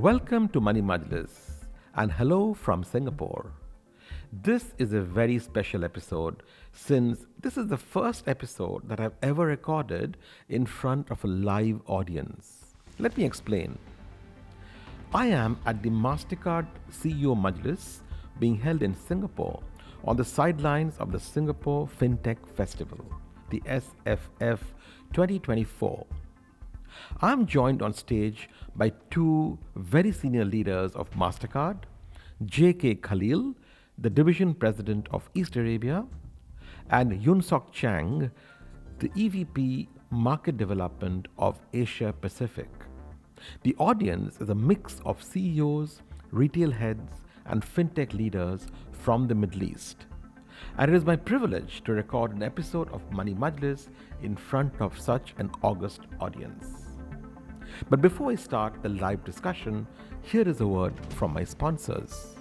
Welcome to Money Majlis and hello from Singapore. This is a very special episode since this is the first episode that I've ever recorded in front of a live audience. Let me explain. I am at the Mastercard CEO Majlis being held in Singapore on the sidelines of the Singapore Fintech Festival, the SFF 2024. I'm joined on stage by two very senior leaders of Mastercard, K Khalil, the Division President of East Arabia, and Yunsok Chang, the EVP Market Development of Asia Pacific. The audience is a mix of CEOs, retail heads, and fintech leaders from the Middle East. And it is my privilege to record an episode of Money Majlis in front of such an august audience. But before I start the live discussion, here is a word from my sponsors.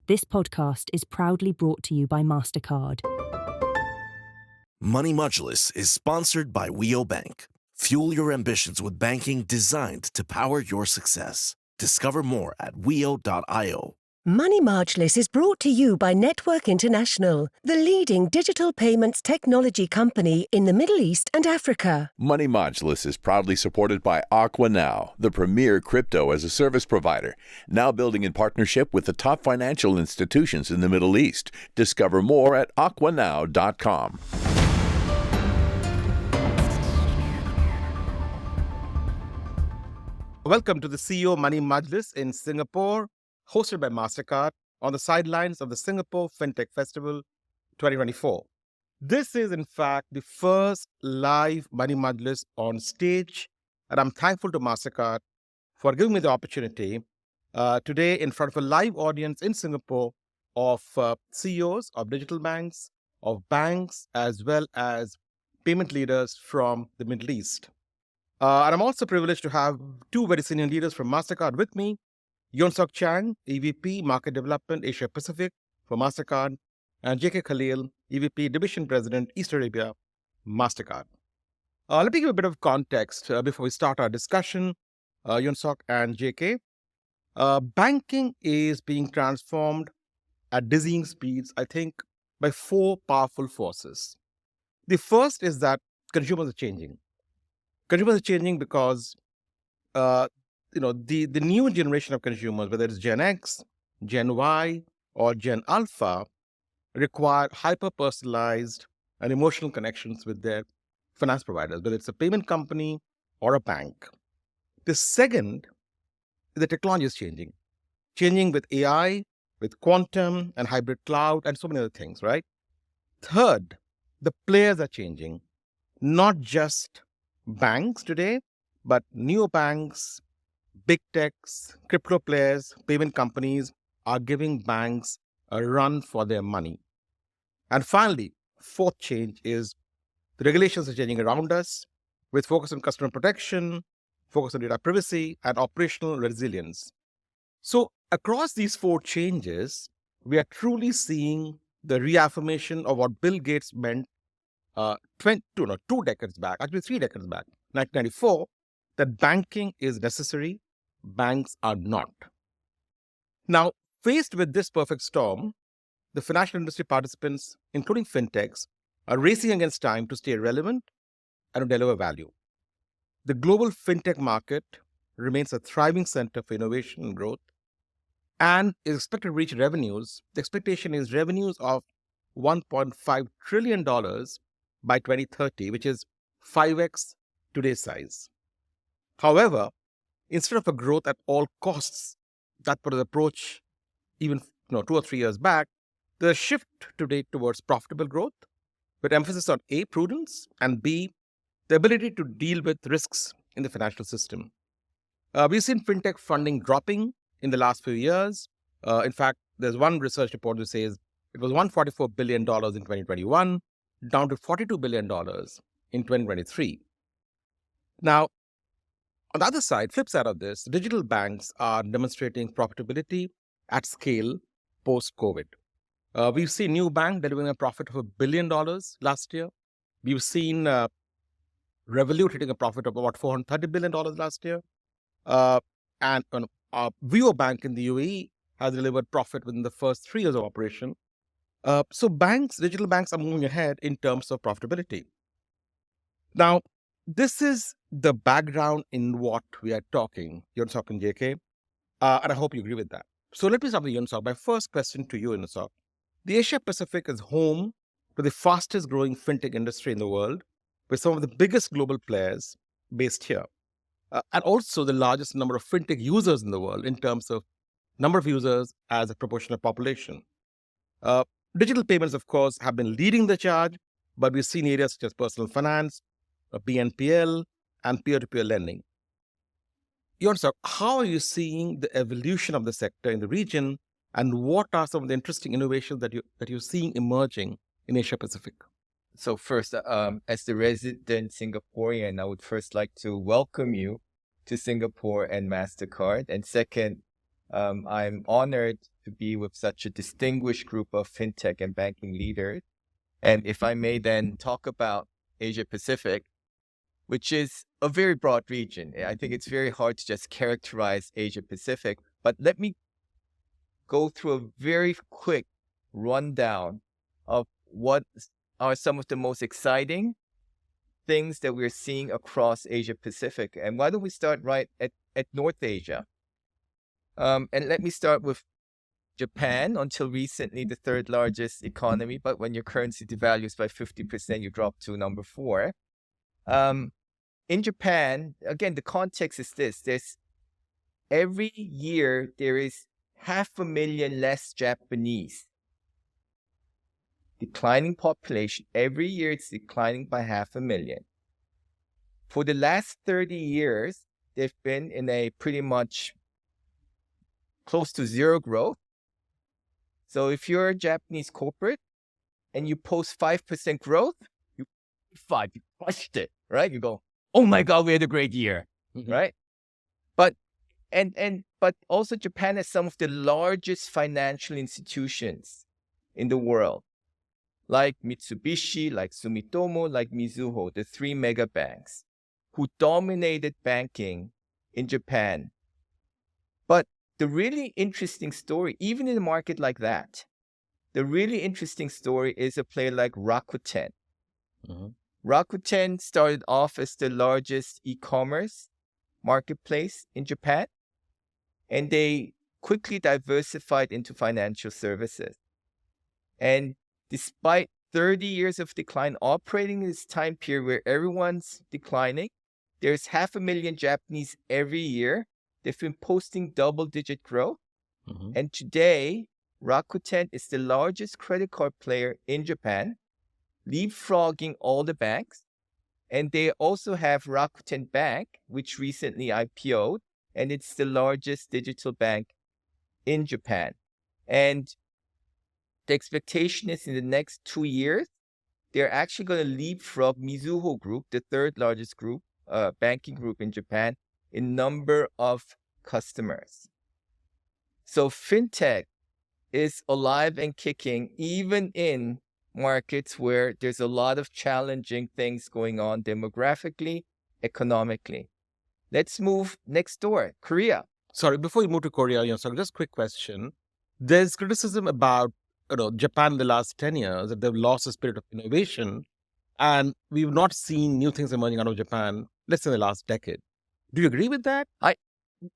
This podcast is proudly brought to you by Mastercard. Money Majlis is sponsored by Weo Bank. Fuel your ambitions with banking designed to power your success. Discover more at weo.io. Money Majlis is brought to you by Network International, the leading digital payments technology company in the Middle East and Africa. Money Majlis is proudly supported by Aqua Now, the premier crypto-as-a-service provider, now building in partnership with the top financial institutions in the Middle East. Discover more at aquanow.com. Welcome to the CEO Money Majlis in Singapore, hosted by Mastercard on the sidelines of the Singapore Fintech Festival 2024. This is, in fact, the first live Money Majlis on stage, and I'm thankful to Mastercard for giving me the opportunity today in front of a live audience in Singapore of CEOs of digital banks, of banks, as well as payment leaders from the Middle East. And I'm also privileged to have two very senior leaders from Mastercard with me, Yunsok Chang, EVP Market Development Asia Pacific for Mastercard, and K Khalil, EVP Division President East Arabia, Mastercard. Let me give a bit of context before we start our discussion, Yunsok and JK. Banking is being transformed at dizzying speeds, I think, by four powerful forces. The first is that consumers are changing. Consumers are changing because the new generation of consumers, whether it's Gen X, Gen Y, or Gen Alpha, require hyper-personalized and emotional connections with their finance providers, whether it's a payment company or a bank. The second, the technology is changing with AI, with quantum and hybrid cloud, and so many other things, right? Third, the players are changing, not just banks today, but neobanks, big techs, crypto players, payment companies are giving banks a run for their money. And finally, fourth change is the regulations are changing around us with focus on customer protection, focus on data privacy, and operational resilience. So across these four changes, we are truly seeing the reaffirmation of what Bill Gates meant 2 decades back, actually 3 decades back, 1994, that banking is necessary, banks are not. Now, faced with this perfect storm, the financial industry participants, including fintechs, are racing against time to stay relevant and to deliver value. The global fintech market remains a thriving center for innovation and growth and is expected to reach revenues. The expectation is revenues of $1.5 trillion by 2030, which is 5x today's size. However, instead of a growth at all costs, that was the approach even 2 or 3 years back, there's a shift today towards profitable growth with emphasis on A, prudence, and B, the ability to deal with risks in the financial system. We've seen fintech funding dropping in the last few years. In fact, there's one research report that says it was $144 billion in 2021, down to $42 billion in 2023. Now, on the other side, flip side of this, digital banks are demonstrating profitability at scale post-COVID. We've seen New Bank delivering a profit of $1 billion last year. We've seen Revolut hitting a profit of about $430 billion last year. And Vivo Bank in the UAE has delivered profit within the first 3 years of operation. So digital banks are moving ahead in terms of profitability. Now, this is the background in what we are talking, Yunsok and JK, and I hope you agree with that. So let me start with Yunsok. My first question to you, Yunsok. The Asia Pacific is home to the fastest growing fintech industry in the world, with some of the biggest global players based here, and also the largest number of fintech users in the world in terms of number of users as a proportion of population. Digital payments, of course, have been leading the charge, but we've seen areas such as personal finance, BNPL, and peer-to-peer lending. Yunsok, how are you seeing the evolution of the sector in the region, and what are some of the interesting innovations that you're seeing emerging in Asia Pacific? So first, as the resident Singaporean, I would first like to welcome you to Singapore and Mastercard. And second, I'm honored to be with such a distinguished group of fintech and banking leaders. And if I may then talk about Asia Pacific, which is a very broad region. I think it's very hard to just characterize Asia Pacific, but let me go through a very quick rundown of what are some of the most exciting things that we're seeing across Asia Pacific. And why don't we start right at North Asia? And let me start with Japan, until recently the third largest economy, but when your currency devalues by 50%, you drop to number 4. In Japan, again, the context is this. Every year, there is 500,000 less Japanese. Declining population. Every year, it's declining by 500,000. For the last 30 years, they've been in a pretty much close to zero growth. So if you're a Japanese corporate and you post 5% growth, you crushed it, right? You go, oh my God, we had a great year, right? But also Japan has some of the largest financial institutions in the world, like Mitsubishi, like Sumitomo, like Mizuho, the 3 mega banks who dominated banking in Japan. But the really interesting story, even in a market like that, the really interesting story is a player like Rakuten. Rakuten started off as the largest e-commerce marketplace in Japan, and they quickly diversified into financial services. And despite 30 years of decline, operating in this time period where everyone's declining, there's 500,000 Japanese every year. They've been posting double-digit growth. And today, Rakuten is the largest credit card player in Japan, leapfrogging all the banks. And they also have Rakuten Bank, which recently IPO'd, and it's the largest digital bank in Japan. And the expectation is in the next 2 years, they're actually going to leapfrog Mizuho Group, the third largest group, banking group in Japan, in number of customers. So fintech is alive and kicking, even in markets where there's a lot of challenging things going on demographically, economically. Let's move next door, Korea. Sorry, before you move to Korea, Yunsok, just a quick question. There's criticism about Japan in the last 10 years that they've lost the spirit of innovation, and we've not seen new things emerging out of Japan, let's say in the last decade. Do you agree with that?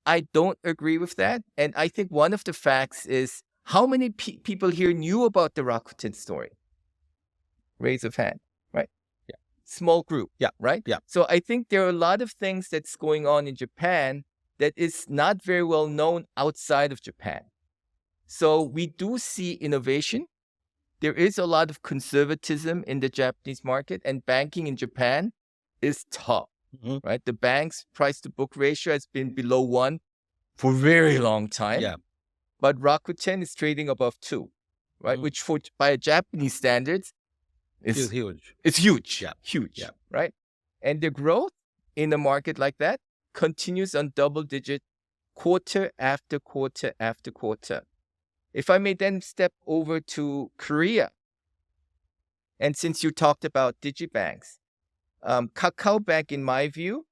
I don't agree with that. And I think one of the facts is how many people here knew about the Rakuten story? Raise of hand, right? Yeah. Small group. Yeah. Right? Yeah. So I think there are a lot of things that's going on in Japan that is not very well known outside of Japan. So we do see innovation. There is a lot of conservatism in the Japanese market, and banking in Japan is tough. Right? The bank's price to book ratio has been below 1 for a very long time. Yeah. But Rakuten is trading above 2, right? Which by Japanese standards is huge. It's huge. Yeah. Huge. Yeah. Right? And the growth in a market like that continues on double digit quarter after quarter after quarter. If I may then step over to Korea. And since you talked about digibanks, Kakao Bank, in my view,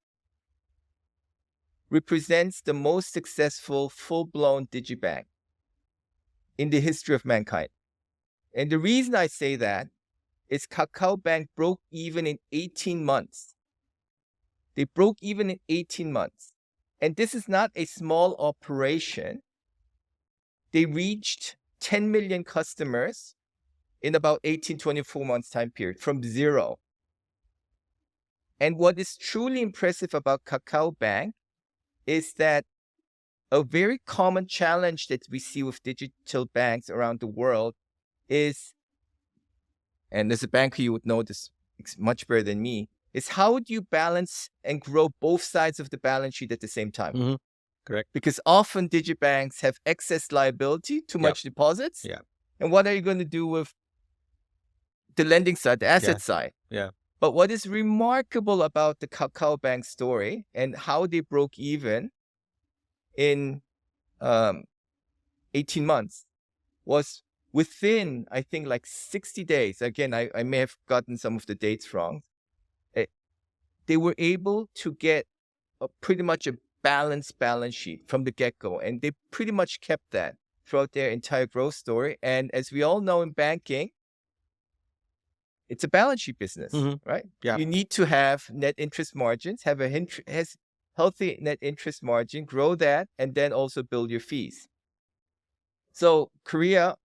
represents the most successful full-blown digibank in the history of mankind. And the reason I say that is Kakao Bank broke even in 18 months. They broke even in 18 months. And this is not a small operation. They reached 10 million customers in about 18, 24 months time period from zero. And what is truly impressive about Kakao Bank is that a very common challenge that we see with digital banks around the world is, and as a banker, you would know this much better than me, is how do you balance and grow both sides of the balance sheet at the same time? Mm-hmm. Correct. Because often digibanks have excess liability, too much deposits. Yeah. And what are you going to do with the lending side, the asset side? Yeah. But what is remarkable about the Kakao Bank story and how they broke even in 18 months was within, I think, like 60 days. Again, I may have gotten some of the dates wrong. They were able to get pretty much a balanced balance sheet from the get-go. And they pretty much kept that throughout their entire growth story. And as we all know in banking, it's a balance sheet business, right? Yeah. You need to have net interest margins, have a healthy net interest margin, grow that, and then also build your fees. So Korea,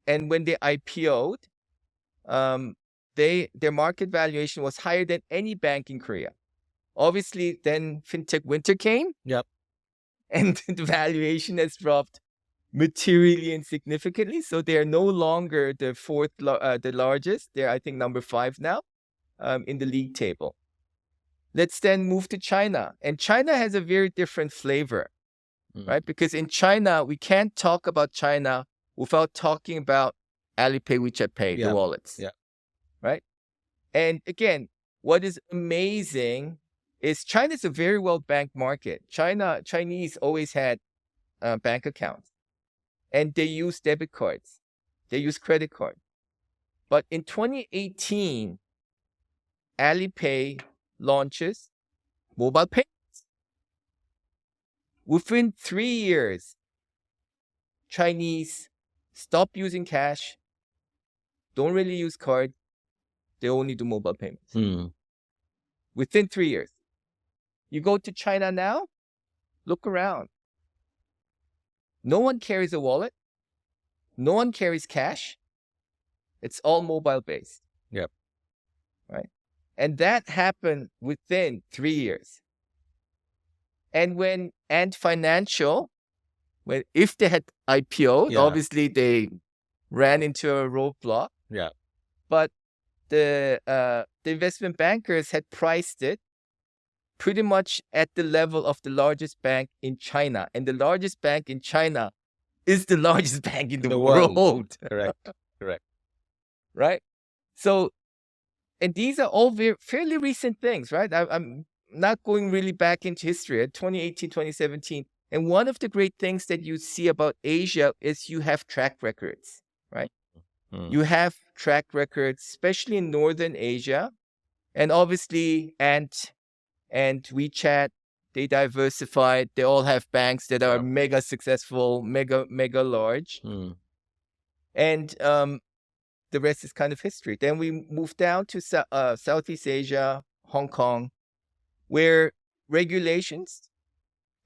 and when they IPO'd, their market valuation was higher than any bank in Korea. Obviously, then fintech winter came. Yep. And the valuation has dropped materially and significantly. So they are no longer the the largest. They're, I think, number 5 now in the league table. Let's then move to China. And China has a very different flavor, right? Because in China, we can't talk about China without talking about Alipay, WeChat Pay, the wallets. Yeah. Right? And again, what is amazing is China is a very well-banked market. Chinese always had bank accounts. And they use debit cards. They use credit cards. But in 2018, Alipay launches mobile payments. Within 3 years, Chinese stop using cash, don't really use card, they only do mobile payments. Within 3 years. You go to China now, look around. No one carries a wallet. No one carries cash. It's all mobile-based. Yep. Right? And that happened within 3 years. And when Ant Financial, if they had IPO'd, obviously they ran into a roadblock. Yeah. But the investment bankers had priced it pretty much at the level of the largest bank in China. And the largest bank in China is the largest bank in the world. Correct. Right? So, and these are all fairly recent things, right? I'm not going really back into history, 2018, 2017. And one of the great things that you see about Asia is you have track records, right? You have track records, especially in Northern Asia. And obviously, Ant and WeChat, they diversified. They all have banks that are mega successful, mega large. And the rest is kind of history. Then we move down to Southeast Asia, Hong Kong, where regulations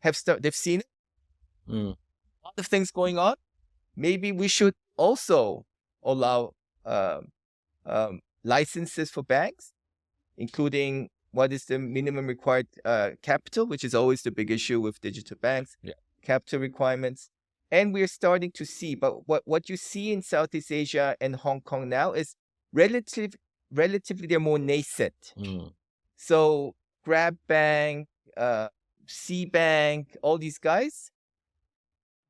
they've seen it. A lot of things going on. Maybe we should also allow licenses for banks, including what is the minimum required capital, which is always the big issue with digital banks, capital requirements. And we're starting to see, but what you see in Southeast Asia and Hong Kong now is relatively they're more nascent. So Grab Bank, C Bank, all these guys,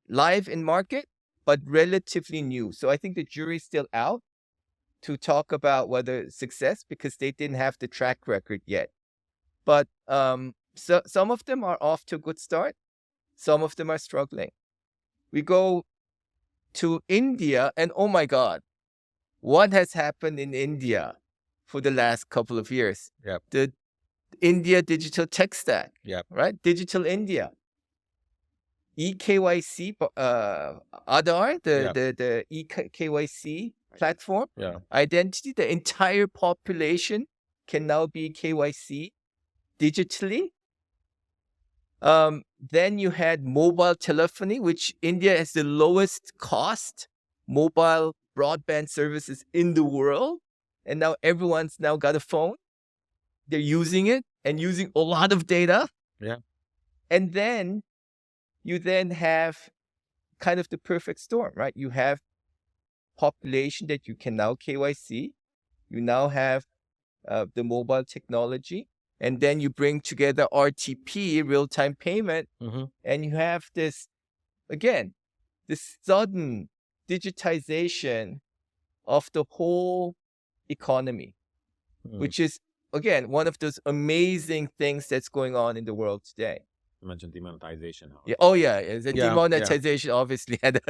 live in market, but relatively new. So I think the jury's still out to talk about whether success, because they didn't have the track record yet. But so some of them are off to a good start. Some of them are struggling. We go to India, and oh my God, what has happened in India for the last couple of years. Yep. The India digital tech stack, Yep. right? Digital India. EKYC, Aadhaar, the EKYC platform, identity, the entire population can now be KYC digitally. Then you had mobile telephony, which India has the lowest cost mobile broadband services in the world. And now everyone's now got a phone. They're using it and using a lot of data. Yeah. And then you then have kind of the perfect storm, right? You have population that you can now KYC. You now have the mobile technology. And then you bring together RTP, real-time payment, and you have this, again, this sudden digitization of the whole economy, which is, again, one of those amazing things that's going on in the world today. You mentioned demonetization. Yeah. Oh, yeah. The demonetization obviously had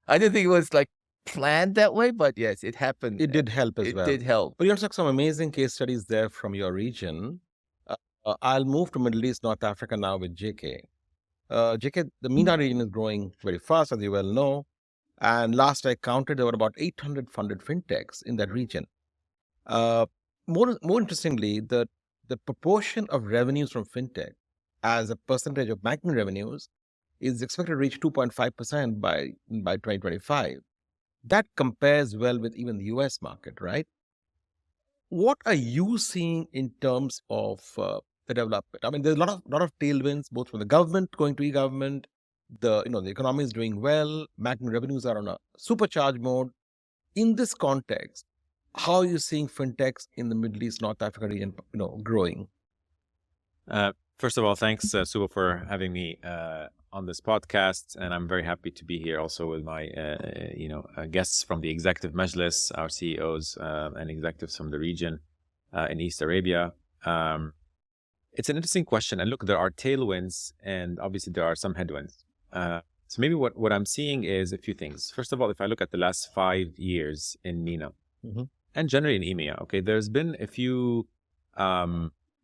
I don't think it was like planned that way, but yes, it happened. It did help as well. It did help. But you also have some amazing case studies there from your region. I'll move to Middle East, North Africa now with JK. JK, the MENA region is growing very fast, as you well know. And last I counted, there were about 800 funded fintechs in that region. More interestingly, the proportion of revenues from fintech as a percentage of banking revenues is expected to reach 2.5% by 2025. That compares well with even the US market, right? What are you seeing in terms of the development? I mean, there's a lot of tailwinds, both from the government going to e-government. The economy is doing well. Banking revenues are on a supercharged mode. In this context, how are you seeing fintechs in the Middle East, North Africa region, growing? First of all, thanks, Suvo, for having me on this podcast, and I'm very happy to be here also with my guests from the Executive Majlis, our CEOs and executives from the region in East Arabia. It's an interesting question, and look, there are tailwinds, and obviously there are some headwinds. So maybe what I'm seeing is a few things. First of all, if I look at the last 5 years in MENA and generally in EMEA, okay, there's been a few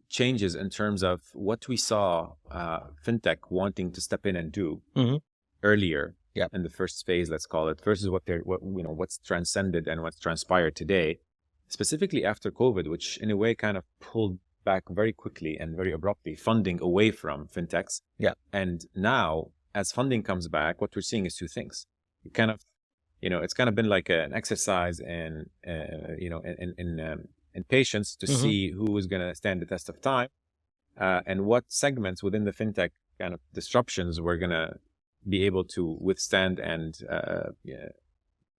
changes in terms of what we saw fintech wanting to step in and do earlier in the first phase, let's call it, versus what's transcended and what's transpired today, specifically after COVID, which in a way kind of pulled back very quickly and very abruptly funding away from fintechs. And now, as funding comes back, what we're seeing is two things. It kind of, it's kind of been like an exercise in patience to see who is going to stand the test of time and what segments within the fintech kind of disruptions we're going to be able to withstand and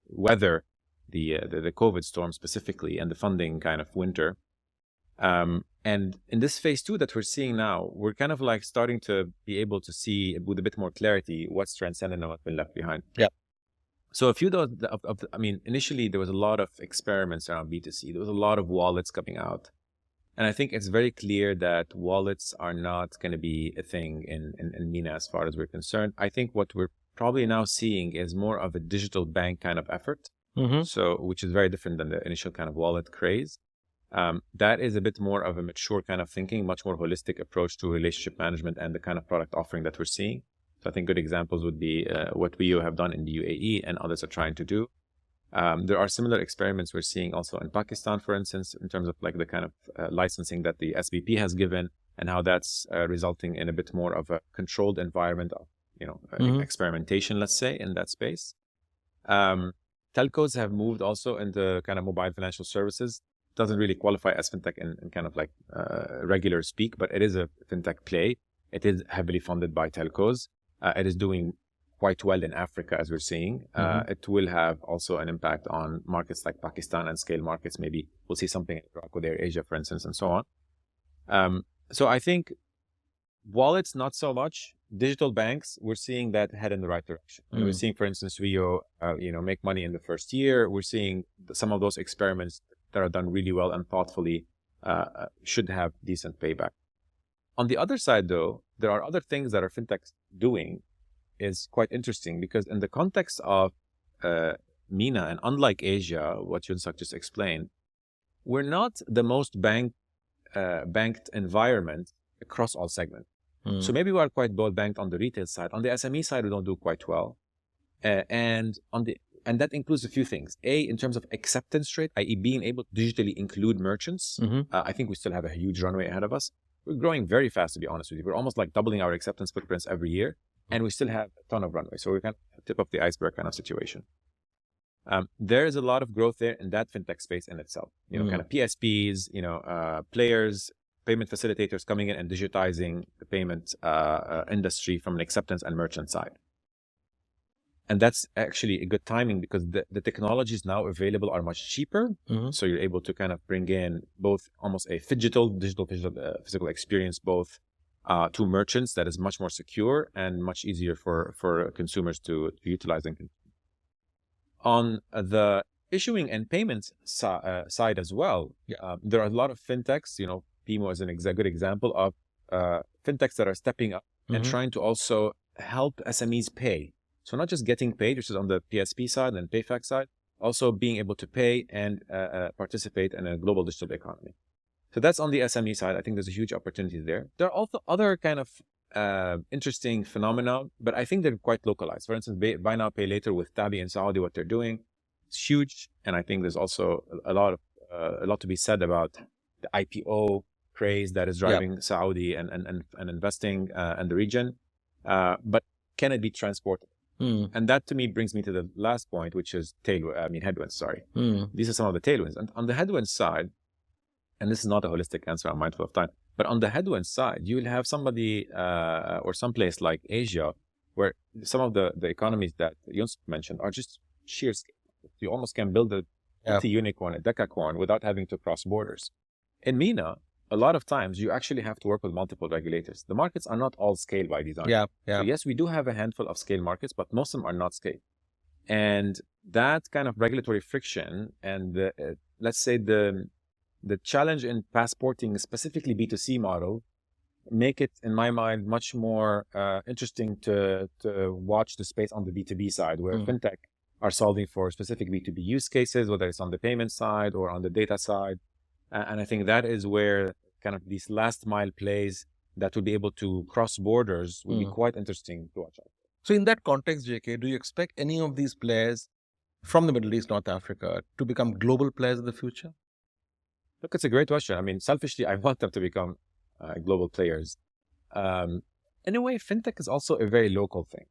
weather the COVID storm specifically and the funding kind of winter. And in this phase two that we're seeing now, we're kind of like starting to be able to see with a bit more clarity what's transcendent and what's been left behind. So a few initially there was a lot of experiments around B2C. There was a lot of wallets coming out. And I think it's very clear that wallets are not going to be a thing in MENA as far as we're concerned. I think what we're probably now seeing is more of a digital bank kind of effort. So, which is very different than the initial kind of wallet craze. That is a bit more of a mature kind of thinking, much more holistic approach to relationship management and the kind of product offering that we're seeing. So I think good examples would be what we have done in the UAE and others are trying to do. There are similar experiments we're seeing also in Pakistan, for instance, in terms of like the kind of licensing that the SBP has given and how that's resulting in a bit more of a controlled environment of, experimentation, let's say, in that space. Telcos have moved also into kind of mobile financial services. Doesn't really qualify as fintech in kind of like regular speak, but it is a fintech play. It is heavily funded by telcos. It is doing quite well in Africa, as we're seeing. It will have also an impact on markets like Pakistan and scale markets. Maybe we'll see something in Morocco, there, Asia, for instance, and so on. So I think wallets, not so much. Digital banks, we're seeing that head in the right direction. We're seeing, for instance, Rio, make money in the first year. We're seeing some of those experiments that are done really well and thoughtfully should have decent payback. On the other side, though, there are other things that our fintechs doing is quite interesting because in the context of MENA and unlike Asia, what Yunsok just explained, we're not the most banked environment across all segments. So maybe we are quite well banked on the retail side. On the SME side, we don't do quite well. And that includes a few things. A, in terms of acceptance rate, i.e. being able to digitally include merchants. I think we still have a huge runway ahead of us. We're growing very fast, to be honest with you. We're almost like doubling our acceptance footprints every year, and we still have a ton of runway. So we're kind of tip of the iceberg kind of situation. There is a lot of growth there in that fintech space in itself. Kind of PSPs, players, payment facilitators coming in and digitizing the payment industry from an acceptance and merchant side. And that's actually a good timing because the technologies now available are much cheaper. So you're able to kind of bring in both almost a digital physical experience, both to merchants that is much more secure and much easier for consumers to utilize. On the issuing and payments side as well, there are a lot of fintechs, Pimo is a good example of fintechs that are stepping up and trying to also help SMEs pay. So not just getting paid, which is on the PSP side and PayFac side, also being able to pay and participate in a global digital economy. So that's on the SME side. I think there's a huge opportunity there. There are also other kind of interesting phenomena, but I think they're quite localized. For instance, buy now, pay later with Tabby in Saudi, what they're doing, it's huge. And I think there's also a lot to be said about the IPO craze that is driving Saudi and investing in the region. But can it be transported? And that to me brings me to the last point, which is headwinds, sorry. These are some of the tailwinds. And on the headwinds side, and this is not a holistic answer, I'm mindful of time, but on the headwinds side, you will have somebody or someplace like Asia, where some of the economies that Yunsok mentioned are just sheer scale. You almost can build a multi-unicorn, a decacorn without having to cross borders. In MENA, a lot of times you actually have to work with multiple regulators. The markets are not all scale by design. So yes, we do have a handful of scale markets, but most of them are not scale. And that kind of regulatory friction and let's say the challenge in passporting, specifically B2C model, make it, in my mind, much more interesting to watch the space on the B2B side, where fintech are solving for specific B2B use cases, whether it's on the payment side or on the data side. And I think that is where kind of these last mile plays that will be able to cross borders will be quite interesting to watch out. So in that context, JK, do you expect any of these players from the Middle East, North Africa, to become global players in the future? Look, it's a great question. I mean, selfishly, I want them to become global players. In a way, fintech is also a very local thing.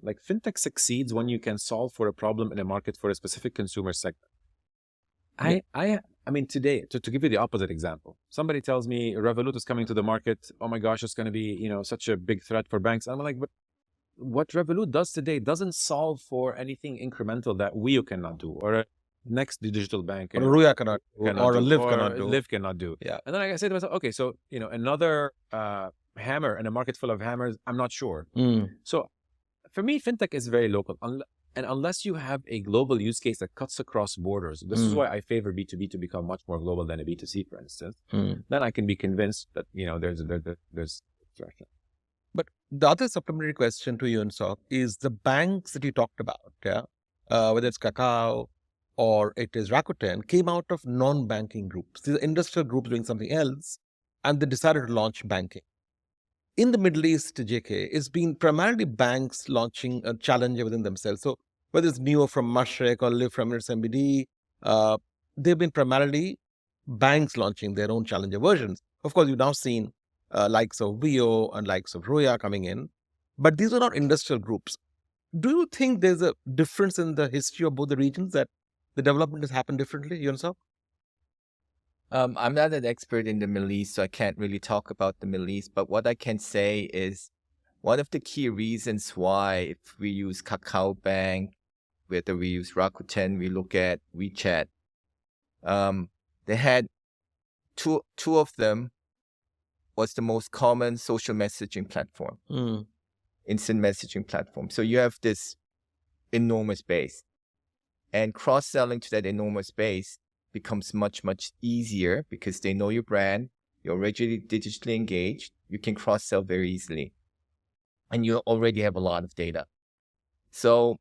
Like fintech succeeds when you can solve for a problem in a market for a specific consumer segment. I mean, today, to give you the opposite example, somebody tells me Revolut is coming to the market. Oh my gosh, it's going to be, such a big threat for banks. I'm like, but what Revolut does today doesn't solve for anything incremental that Weo cannot do, or a next digital bank, or a Ruya cannot do, or a Liv cannot do. Yeah. And then I say to myself, okay, so, another hammer in a market full of hammers, I'm not sure. So for me, fintech is very local. And unless you have a global use case that cuts across borders, this is why I favor B2B to become much more global than a B2C, for instance. Then I can be convinced that, there's direction. But the other supplementary question to you, Yunsok, is the banks that you talked about, whether it's Kakao or it is Rakuten, came out of non-banking groups. These are industrial groups doing something else, and they decided to launch banking. In the Middle East, JK, it's been primarily banks launching a challenger within themselves. So whether it's Neo from Mashreq or Liv from its MBD, they've been primarily banks launching their own challenger versions. Of course, you've now seen likes of Weo and likes of Ruya coming in, but these are not industrial groups. Do you think there's a difference in the history of both the regions, that the development has happened differently, Yunsok? I'm not an expert in the Middle East, so I can't really talk about the Middle East. But what I can say is one of the key reasons why, if we use Kakao Bank, whether we use Rakuten, we look at WeChat, they had two of them was the most common social messaging platform, instant messaging platform. So you have this enormous base, and cross-selling to that enormous base becomes much, much easier because they know your brand, you're already digitally engaged, you can cross-sell very easily, and you already have a lot of data. So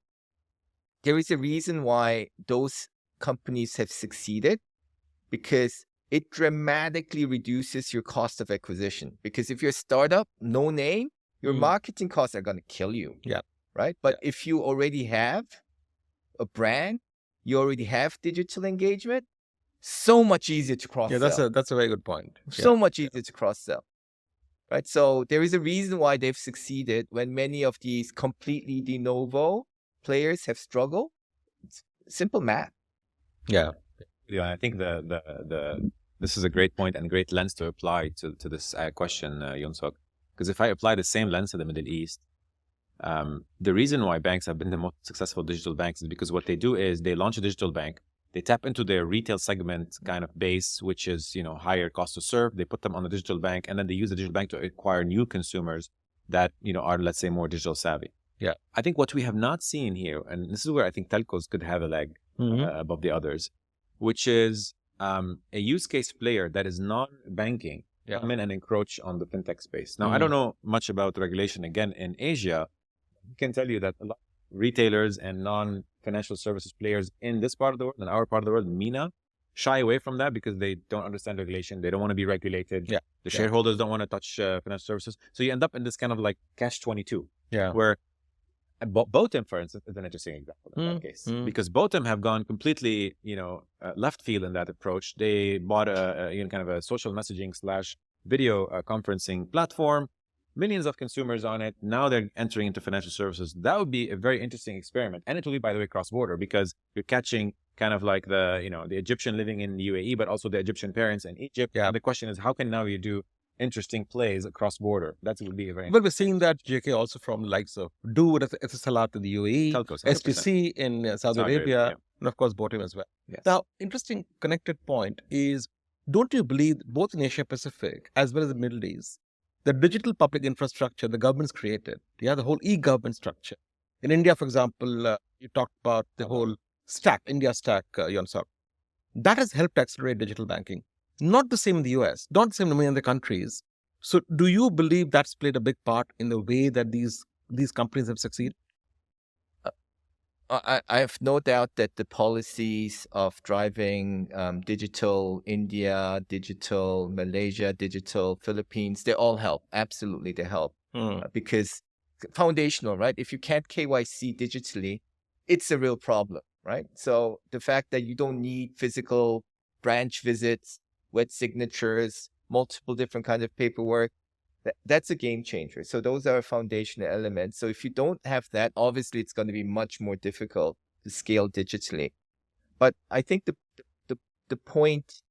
there is a reason why those companies have succeeded, because it dramatically reduces your cost of acquisition. Because if you're a startup, no name, your marketing costs are going to kill you. Yeah. Right. But if you already have a brand, you already have digital engagement, so much easier to cross-sell. Yeah, that's a very good point. So much easier to cross-sell. Right. So there is a reason why they've succeeded when many of these completely de novo players have struggled. It's simple math. Yeah. Yeah, I think this is a great point and great lens to apply to this question, Yunsok. Because if I apply the same lens to the Middle East, the reason why banks have been the most successful digital banks is because what they do is they launch a digital bank, they tap into their retail segment kind of base, which is, higher cost to serve. They put them on the digital bank, and then they use the digital bank to acquire new consumers that, are, let's say, more digital savvy. Yeah. I think what we have not seen here, and this is where I think telcos could have a leg above the others, which is a use case player that is non-banking come in and encroach on the fintech space. Now, I don't know much about regulation again in Asia. I can tell you that a lot of retailers and non-financial services players in this part of the world, in our part of the world, MENA, shy away from that because they don't understand regulation. They don't want to be regulated. Yeah. The shareholders don't want to touch financial services. So you end up in this kind of like catch-22, where Botem, for instance, is an interesting example in that case, because Botem have gone completely, left field in that approach. They bought a kind of a social messaging / video conferencing platform, millions of consumers on it. Now they're entering into financial services. That would be a very interesting experiment, and it will be, by the way, cross-border, because you're catching kind of like the Egyptian living in the UAE, but also the Egyptian parents in Egypt. Yeah. And the question is, how can now you do interesting plays across border? That would be a very But we're seeing that, JK, also from likes of Do with Etisalat in the UAE, telcos, 100%. STC in Saudi Arabia, and of course, Botim as well. Yes. Now, interesting connected point is, don't you believe both in Asia Pacific as well as the Middle East, the digital public infrastructure the government's created, the whole e-government structure. In India, for example, you talked about the whole stack, India stack, Yunsok. That has helped accelerate digital banking. Not the same in the US, not the same in many other countries. So do you believe that's played a big part in the way that these companies have succeeded? I have no doubt that the policies of driving digital India, digital Malaysia, digital Philippines, they all help. Absolutely, they help. Because foundational, right? If you can't KYC digitally, it's a real problem, right? So the fact that you don't need physical branch visits, wet signatures, multiple different kinds of paperwork, that's a game changer. So those are foundational elements. So if you don't have that, obviously it's going to be much more difficult to scale digitally. But I think the point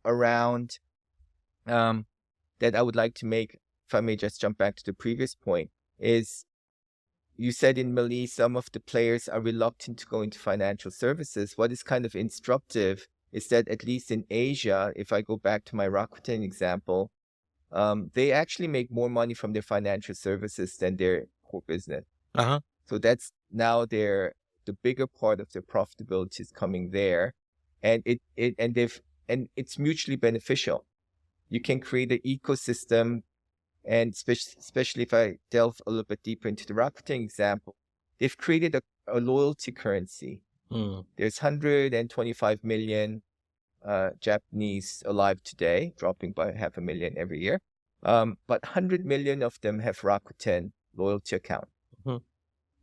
around that I would like to make, if I may just jump back to the previous point, is you said in Middle East, some of the players are reluctant to go into financial services. What is kind of instructive is that at least in Asia, if I go back to my Rakuten example, they actually make more money from their financial services than their core business. So that's now the bigger part of their profitability is coming there, and it's mutually beneficial. You can create an ecosystem, and especially if I delve a little bit deeper into the Rakuten example, they've created a loyalty currency. There's 125 million Japanese alive today, dropping by 500,000 every year. But 100 million of them have Rakuten loyalty account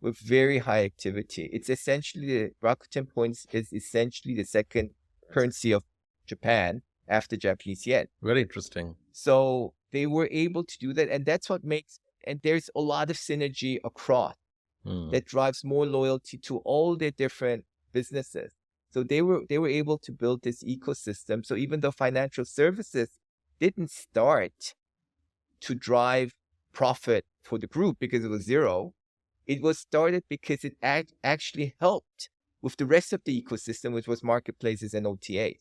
with very high activity. It's essentially, Rakuten points is essentially the second currency of Japan after Japanese yen. Very interesting. So they were able to do that, and that's what makes, and there's a lot of synergy across that drives more loyalty to all their different businesses. So they were able to build this ecosystem. So even though financial services didn't start to drive profit for the group because it was zero, it was started because it actually helped with the rest of the ecosystem, which was marketplaces and OTAs.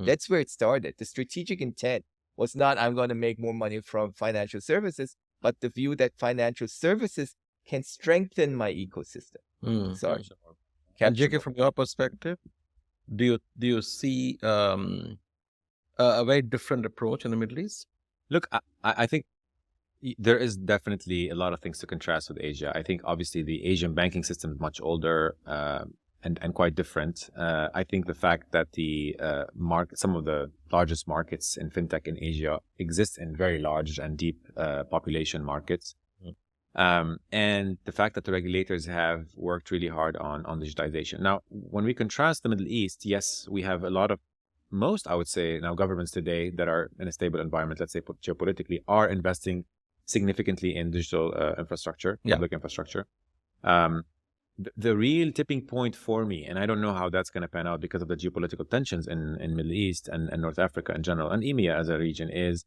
That's where it started. The strategic intent was not, I'm going to make more money from financial services, but the view that financial services can strengthen my ecosystem. Sorry. And JK, from your perspective, do you see a very different approach in the Middle East? Look, I think there is definitely a lot of things to contrast with Asia. I think obviously the Asian banking system is much older. and quite different. I think the fact that the some of the largest markets in fintech in Asia exist in very large and deep population markets. And the fact that the regulators have worked really hard on digitization. Now, when we contrast the Middle East, yes, we have a lot of, most, I would say, now governments today that are in a stable environment, let's say geopolitically, are investing significantly in digital infrastructure, public infrastructure. The real tipping point for me, and I don't know how that's going to pan out because of the geopolitical tensions in Middle East and North Africa in general, and EMEA as a region, is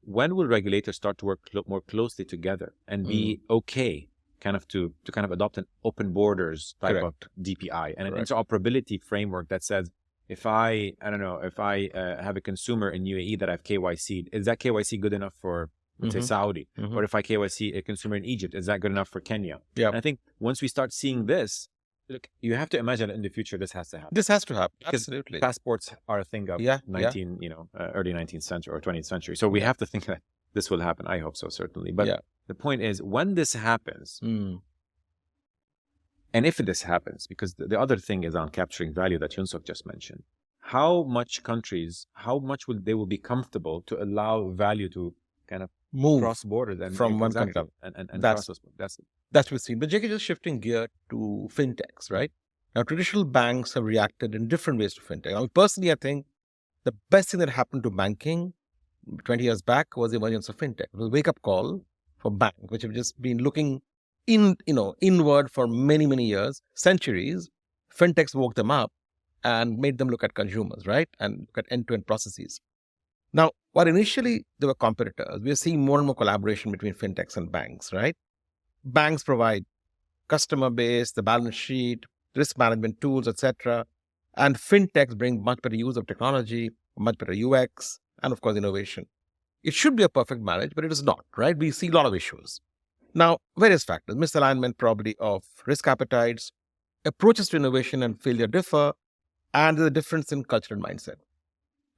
when will regulators start to work more closely together and be okay to adopt an open borders type of DPI and an interoperability framework that says, if I have a consumer in UAE that I've KYC'd, is that KYC good enough for, let's say, Saudi? Or if I KYC a consumer in Egypt, is that good enough for Kenya? And I think once we start seeing this, look, you have to imagine that in the future this has to happen. This has to happen. Because Absolutely. passports are a thing of early 19th century or 20th century. So we have to think that this will happen. I hope so, certainly. But the point is, when this happens, and if this happens, because the other thing is on capturing value that Yunsok just mentioned, how much they will be comfortable to allow value to kind of move cross borders and from one country and that's cross those. That's what we've seen. But JK, just shifting gear to fintechs, right? Now, traditional banks have reacted in different ways to fintech. Now, personally, I think the best thing that happened to banking 20 years back was the emergence of fintech. It was a wake-up call for banks, which have just been looking inward for many, many years, centuries. Fintechs woke them up and made them look at consumers, right? And look at end-to-end processes. Now, while initially there were competitors, we are seeing more and more collaboration between fintechs and banks, right? Banks provide customer base, the balance sheet, risk management tools, etc. And fintechs bring much better use of technology, much better UX, and of course, innovation. It should be a perfect marriage, but it is not, right? We see a lot of issues. Now, various factors, misalignment probably of risk appetites, approaches to innovation and failure differ, and there's a difference in cultural mindset.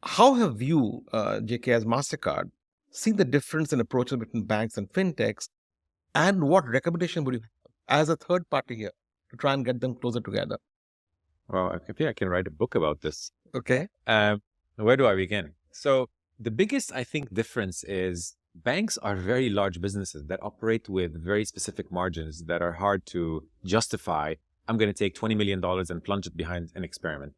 How have you, JK, as Mastercard, seen the difference in approaches between banks and fintechs? And what recommendation would you have as a third party here to try and get them closer together? Well, I think I can write a book about this. Okay. Where do I begin? So the biggest, I think, difference is banks are very large businesses that operate with very specific margins that are hard to justify. I'm going to take $20 million and plunge it behind an experiment.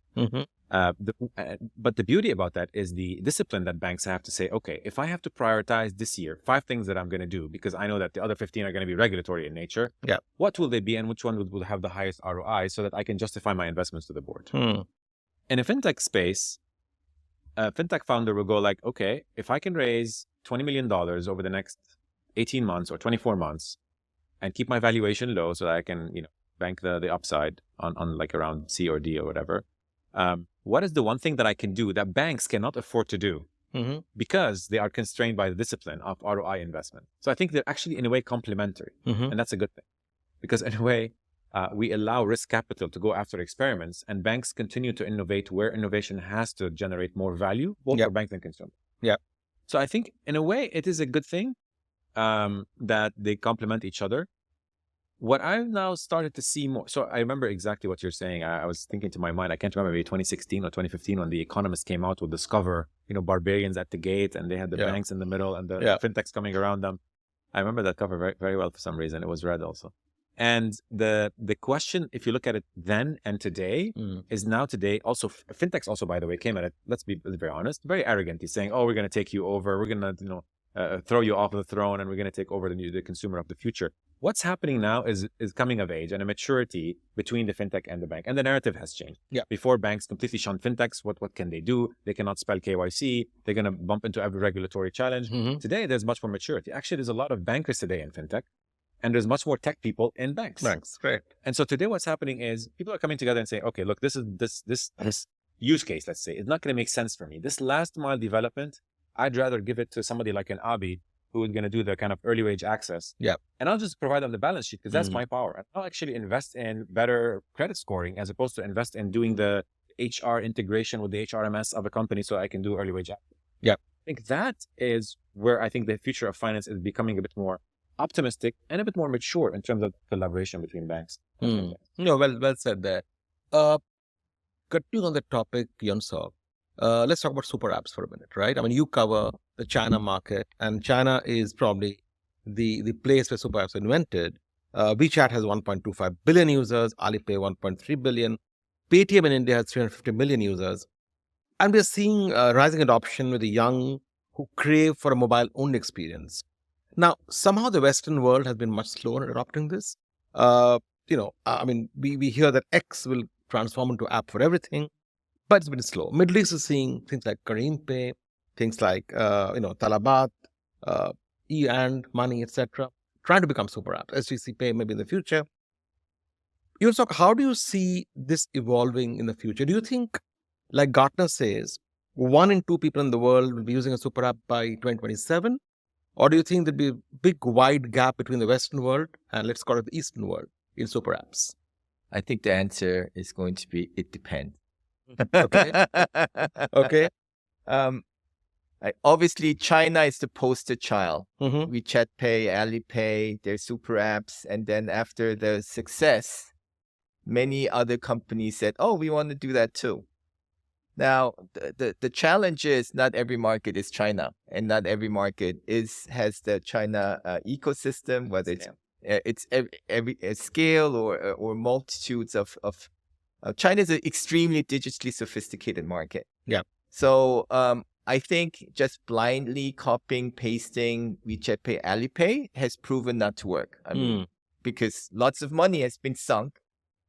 But the beauty about that is the discipline that banks have to say, okay, if I have to prioritize this year 5 things that I'm going to do, because I know that the other 15 are going to be regulatory in nature, what will they be and which one will have the highest ROI so that I can justify my investments to the board? In a fintech space, a fintech founder will go like, okay, if I can raise $20 million over the next 18 months or 24 months and keep my valuation low so that I can, bank the upside on like around C or D or whatever. What is the one thing that I can do that banks cannot afford to do because they are constrained by the discipline of ROI investment? So I think they're actually in a way complementary, and that's a good thing because in a way we allow risk capital to go after experiments, and banks continue to innovate where innovation has to generate more value, both for banks and consumers. So I think in a way it is a good thing that they complement each other. What I've now started to see more, so I remember exactly what you're saying. I was thinking to my mind, I can't remember, maybe 2016 or 2015 when The Economist came out with Discover, barbarians at the gate, and they had the banks in the middle and the fintechs coming around them. I remember that cover very, very well for some reason. It was red also. And the question, if you look at it then and today, is now today also, fintechs also, by the way, came at it, let's be very honest, very arrogantly saying, oh, we're going to take you over. We're going to, throw you off the throne, and we're going to take over the consumer of the future. What's happening now is coming of age and a maturity between the fintech and the bank. And the narrative has changed. Before, banks completely shunned fintechs. What can they do? They cannot spell KYC. They're going to bump into every regulatory challenge. Today, there's much more maturity. Actually, there's a lot of bankers today in fintech, and there's much more tech people in banks. Great. And so today what's happening is people are coming together and saying, okay, look, this use case, let's say, it's not going to make sense for me. This last mile development, I'd rather give it to somebody like an Abid who is going to do the kind of early wage access. And I'll just provide them the balance sheet because that's my power. And I'll actually invest in better credit scoring as opposed to invest in doing the HR integration with the HRMS of a company so I can do early wage access. I think that is where I think the future of finance is becoming a bit more optimistic and a bit more mature in terms of collaboration between banks. Well said there. Uh, Continuing on the topic, Yunsok, let's talk about super apps for a minute, right? I mean, you cover the China market, and China is probably the place where super apps were invented. WeChat has 1.25 billion users, Alipay 1.3 billion, Paytm in India has 350 million users. And we're seeing rising adoption with the young who crave for a mobile-only experience. Now, somehow the Western world has been much slower in adopting this. I mean, we hear that X will transform into app for everything, but it's been slow. Middle East is seeing things like Careem Pay, things like, Talabat, and Money, etc., trying to become super apps. STC Pay maybe in the future. Yunsok, how do you see this evolving in the future? Do you think, like Gartner says, 1 in 2 people in the world will be using a super app by 2027? Or do you think there'll be a big, wide gap between the Western world and let's call it the Eastern world in super apps? I think the answer is going to be it depends. Okay. Okay. Obviously, China is the poster child. Mm-hmm. WeChat Pay, Alipay, they're super apps. And then after the success, many other companies said, oh, we want to do that too. Now, the challenge is not every market is China, and not every market has the China ecosystem, whether it's every scale or multitudes of China is an extremely digitally sophisticated market. Yeah. So I think just blindly copying, pasting WeChat Pay, Alipay has proven not to work. I mean, because lots of money has been sunk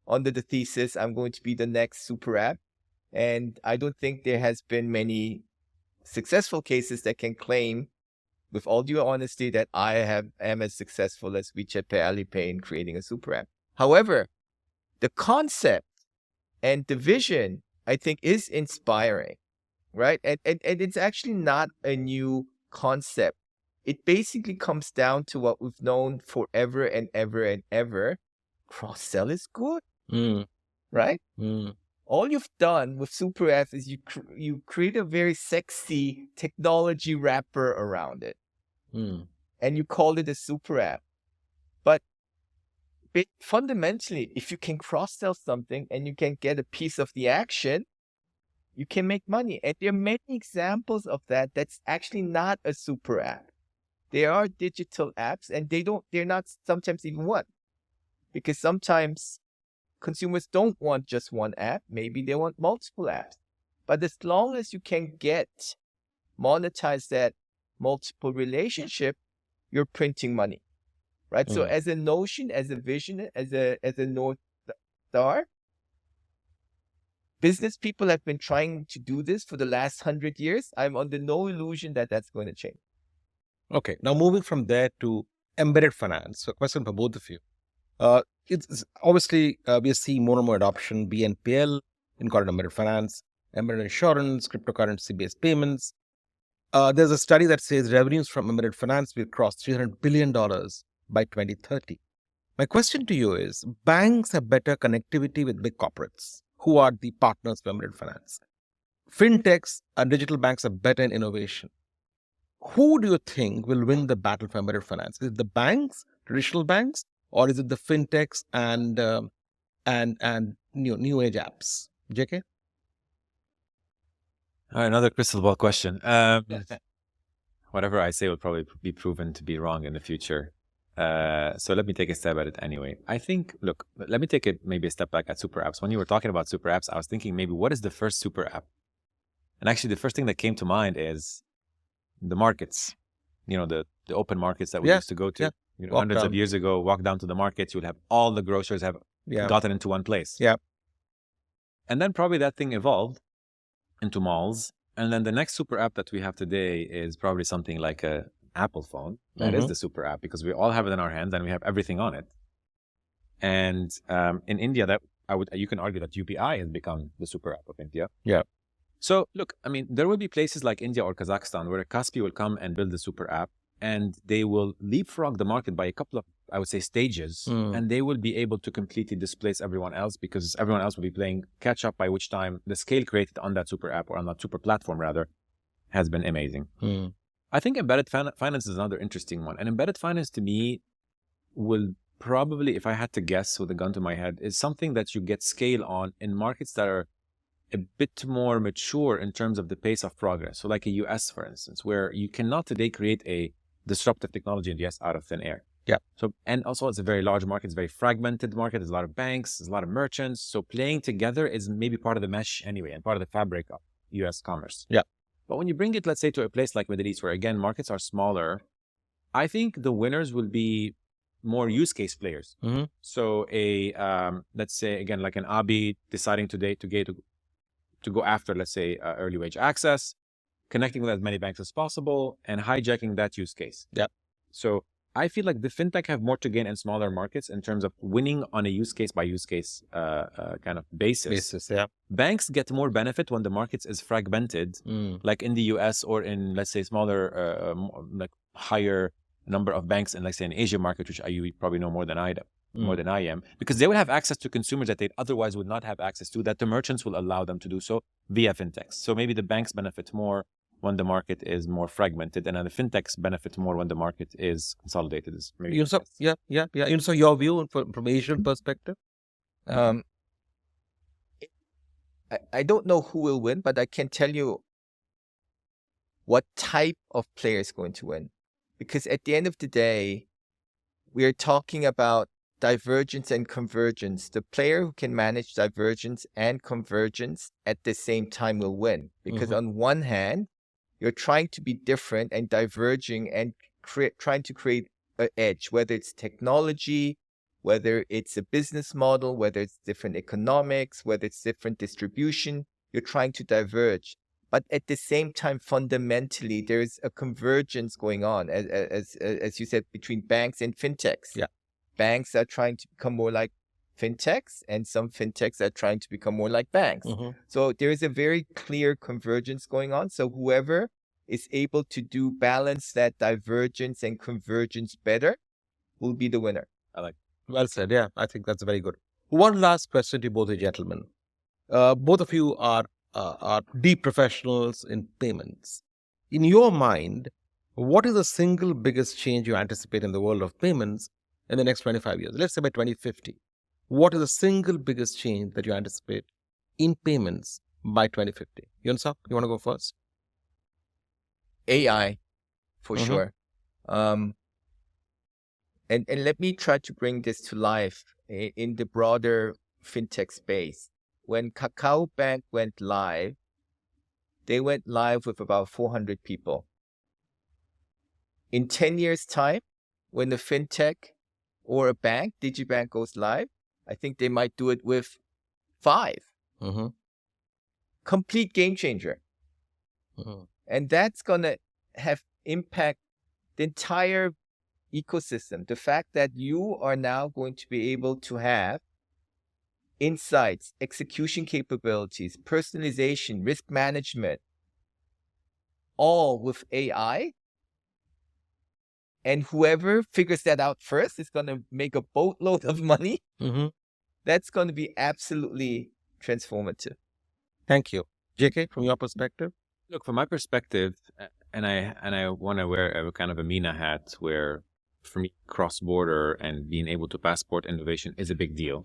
under the thesis, I'm going to be the next super app. And I don't think there has been many successful cases that can claim, with all due honesty, that I am as successful as WeChat Pay, Alipay in creating a super app. However, the concept and the vision, I think, is inspiring, right? And it's actually not a new concept. It basically comes down to what we've known forever and ever and ever. Cross-sell is good, right? All you've done with super apps is you create a very sexy technology wrapper around it. And you call it a super app. But fundamentally, if you can cross-sell something and you can get a piece of the action, you can make money. And there are many examples of that that's actually not a super app. They are digital apps, and they're not sometimes even one. Because sometimes consumers don't want just one app. Maybe they want multiple apps. But as long as you can monetize that multiple relationship, you're printing money, right? So as a notion, as a vision, as a North Star, business people have been trying to do this for the last 100 years. I'm under no illusion that that's going to change. Okay. Now, moving from there to embedded finance. So, a question for both of you. It's obviously we are seeing more and more adoption, BNPL, in called embedded finance, embedded insurance, cryptocurrency-based payments. There's a study that says revenues from embedded finance will cross $300 billion by 2030. My question to you is, banks have better connectivity with big corporates, who are the partners for embedded finance. Fintechs and digital banks are better in innovation. Who do you think will win the battle for embedded finance? Is it the banks, traditional banks, or is it the fintechs and new age apps? JK? All right, another crystal ball question. Whatever I say will probably be proven to be wrong in the future. So let me take a stab at it anyway. I think, look, let me take maybe a step back at super apps. When you were talking about super apps, I was thinking maybe what is the first super app? And actually the first thing that came to mind is the markets, the open markets that we used to go to. Hundreds of years ago, walk down to the markets, you'll have all the grocers have gotten into one place. Yeah. And then probably that thing evolved into malls. And then the next super app that we have today is probably something like a Apple phone. That is the super app because we all have it in our hands and we have everything on it. And in India, you can argue that UPI has become the super app of India. Yeah. So look, I mean, there will be places like India or Kazakhstan where a Kaspi will come and build the super app, and they will leapfrog the market by a couple of, I would say, stages, and they will be able to completely displace everyone else because everyone else will be playing catch up, by which time the scale created on that super app or on that super platform rather has been amazing. I think embedded finance is another interesting one. And embedded finance to me will probably, if I had to guess with a gun to my head, is something that you get scale on in markets that are a bit more mature in terms of the pace of progress. So like a US, for instance, where you cannot today create a disruptive technology in the US out of thin air. Yeah. So, and also it's a very large market, it's a very fragmented market. There's a lot of banks, there's a lot of merchants. So playing together is maybe part of the mesh anyway, and part of the fabric of US commerce. Yeah. But when you bring it, let's say, to a place like Middle East, where again, markets are smaller, I think the winners will be more use case players. Mm-hmm. So let's say, again, like an Abi deciding today to go after, let's say, early wage access, connecting with as many banks as possible, and hijacking that use case. Yeah. So I feel like the fintech have more to gain in smaller markets in terms of winning on a use case by use case kind of basis. Yeah. Banks get more benefit when the markets is fragmented, like in the US or in, let's say, smaller, like higher number of banks in, let's say, an Asia market, which you probably know more than I am, because they will have access to consumers that they otherwise would not have access to, that the merchants will allow them to do so via fintechs. So maybe the banks benefit more when the market is more fragmented, and then the fintechs benefit more when the market is consolidated. Yunsok, yeah. Yunsok, your view from Asian perspective? I don't know who will win, but I can tell you what type of player is going to win. Because at the end of the day, we are talking about divergence and convergence. The player who can manage divergence and convergence at the same time will win. Because on one hand, you're trying to be different and diverging and trying to create an edge, whether it's technology, whether it's a business model, whether it's different economics, whether it's different distribution, you're trying to diverge. But at the same time, fundamentally, there's a convergence going on, as you said, between banks and fintechs. Yeah. Banks are trying to become more like fintechs, and some fintechs are trying to become more like banks. So there is a very clear convergence going on. So whoever is able to balance that divergence and convergence better will be the winner. I like. Well said. Yeah, I think that's very good. One last question to both the gentlemen. Both of you are deep professionals in payments. In your mind, what is the single biggest change you anticipate in the world of payments in the next 25 years? Let's say by 2050. What is the single biggest change that you anticipate in payments by 2050? Yunsok, you want to go first? AI, for sure. And let me try to bring this to life in the broader fintech space. When Kakao Bank went live, they went live with about 400 people. In 10 years' time, when the fintech or a bank, digibank, goes live, I think they might do it with 5. Complete game changer. And that's going to have impact the entire ecosystem. The fact that you are now going to be able to have insights, execution capabilities, personalization, risk management, all with AI. And whoever figures that out first is going to make a boatload of money. That's going to be absolutely transformative. Thank you. JK, from your perspective? Look, from my perspective, and I want to wear a kind of a MENA hat, where for me, cross-border and being able to passport innovation is a big deal.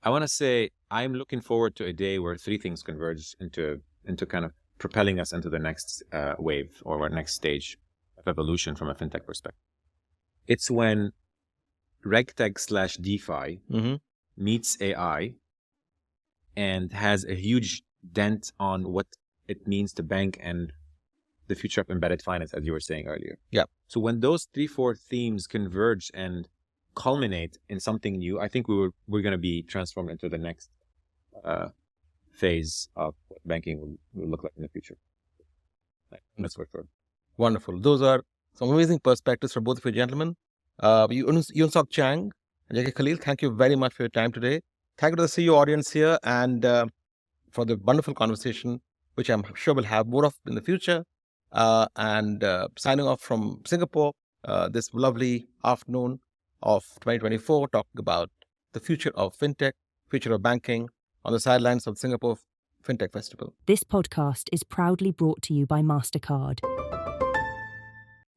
I want to say I'm looking forward to a day where 3 things converge into kind of propelling us into the next wave or our next stage of evolution from a fintech perspective. It's when RegTech/DeFi meets AI and has a huge dent on what it means to bank and the future of embedded finance, as you were saying earlier. Yeah. So when those 3-4 themes converge and culminate in something new, I think we're going to be transformed into the next phase of what banking will look like in the future. That's for sure. Wonderful. Those are some amazing perspectives from both of you gentlemen. Yunsok, Chang and K Khalil, thank you very much for your time today. Thank you to the CEO audience here and for the wonderful conversation, which I'm sure we'll have more of in the future. Signing off from Singapore this lovely afternoon of 2024, talking about the future of fintech, future of banking on the sidelines of Singapore Fintech Festival. This podcast is proudly brought to you by Mastercard.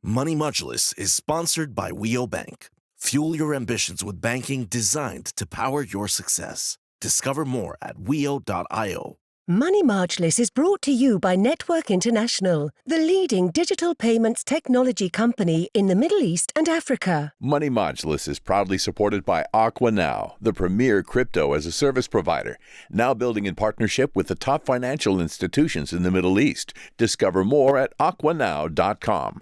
Money Majlis is sponsored by WeO Bank. Fuel your ambitions with banking designed to power your success. Discover more at weo.io. Money Majlis is brought to you by Network International, the leading digital payments technology company in the Middle East and Africa. Money Majlis is proudly supported by Aqua Now, the premier crypto as a service provider, now building in partnership with the top financial institutions in the Middle East. Discover more at aquanow.com.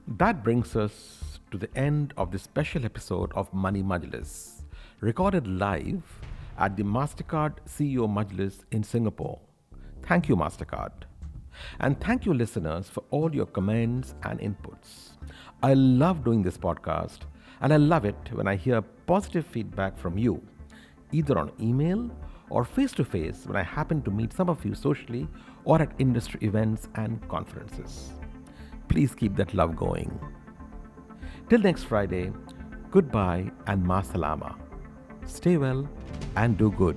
That brings us to the end of this special episode of Money Majlis, recorded live at the Mastercard CEO Majlis in Singapore. Thank you, Mastercard. And thank you, listeners, for all your comments and inputs. I love doing this podcast, and I love it when I hear positive feedback from you, either on email or face-to-face when I happen to meet some of you socially or at industry events and conferences. Please keep that love going. Till next Friday, goodbye and ma salama. Stay well and do good.